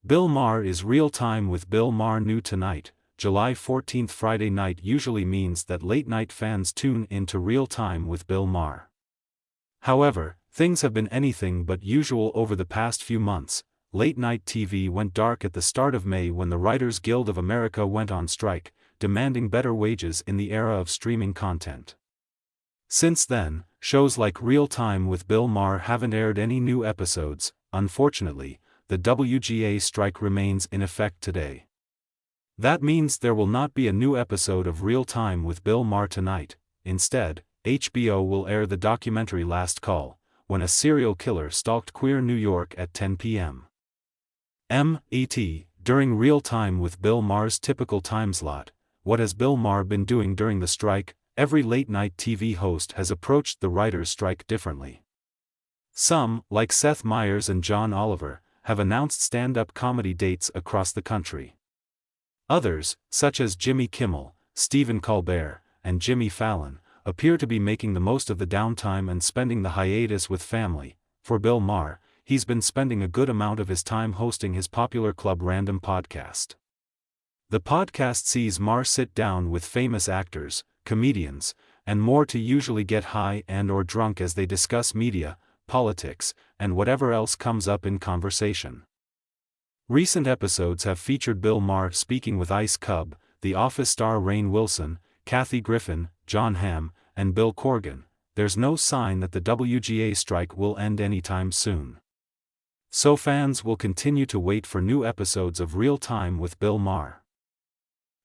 Bill Maher is Real Time with Bill Maher new tonight, July 14th. Friday night usually means that late-night fans tune into Real Time with Bill Maher. However, things have been anything but usual over the past few months. Late-night TV went dark at the start of May when the Writers Guild of America went on strike, demanding better wages in the era of streaming content. Since then, shows like Real Time with Bill Maher haven't aired any new episodes. Unfortunately, the WGA strike remains in effect today. That means there will not be a new episode of Real Time with Bill Maher tonight. Instead, HBO will air the documentary Last Call, when a serial killer stalked queer New York at 10 p.m. M.E.T. During Real Time with Bill Maher's typical time slot, what has Bill Maher been doing during the strike? Every late-night TV host has approached the writers' strike differently. Some, like Seth Meyers and John Oliver, have announced stand-up comedy dates across the country. Others, such as Jimmy Kimmel, Stephen Colbert, and Jimmy Fallon, appear to be making the most of the downtime and spending the hiatus with family. For Bill Maher, he's been spending a good amount of his time hosting his popular Club Random podcast. The podcast sees Maher sit down with famous actors, comedians, and more to usually get high and/or drunk as they discuss media, politics, and whatever else comes up in conversation. Recent episodes have featured Bill Maher speaking with Ice Cub, The Office star Rainn Wilson, Kathy Griffin, Jon Hamm, and Bill Corgan. There's no sign that the WGA strike will end anytime soon. So fans will continue to wait for new episodes of Real Time with Bill Maher.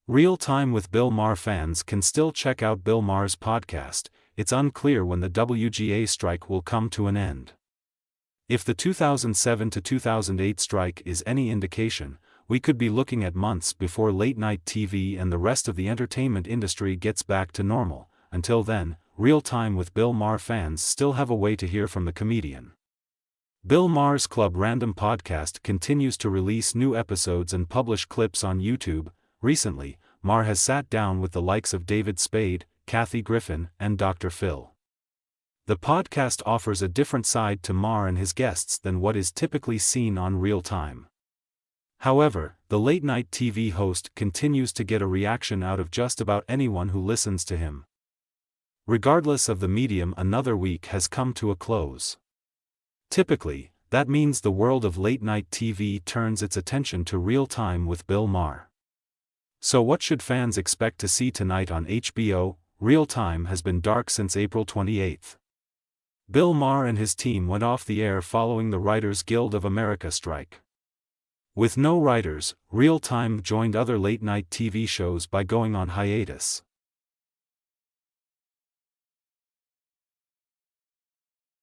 Real Time with Bill Maher fans can still check out Bill Maher's podcast. It's unclear when the WGA strike will come to an end. If the 2007 to 2008 strike is any indication, we could be looking at months before late-night TV and the rest of the entertainment industry gets back to normal. Until then, Real Time with Bill Maher fans still have a way to hear from the comedian. Bill Maher's Club Random podcast continues to release new episodes and publish clips on YouTube. Recently, Maher has sat down with the likes of David Spade, Kathy Griffin, and Dr. Phil. The podcast offers a different side to Maher and his guests than what is typically seen on Real Time. However, the late-night TV host continues to get a reaction out of just about anyone who listens to him. Regardless of the medium, another week has come to a close. Typically, that means the world of late-night TV turns its attention to Real Time with Bill Maher. So what should fans expect to see tonight on HBO? Real Time has been dark since April 28. Bill Maher and his team went off the air following the Writers Guild of America strike. With no writers, Real Time joined other late-night TV shows by going on hiatus.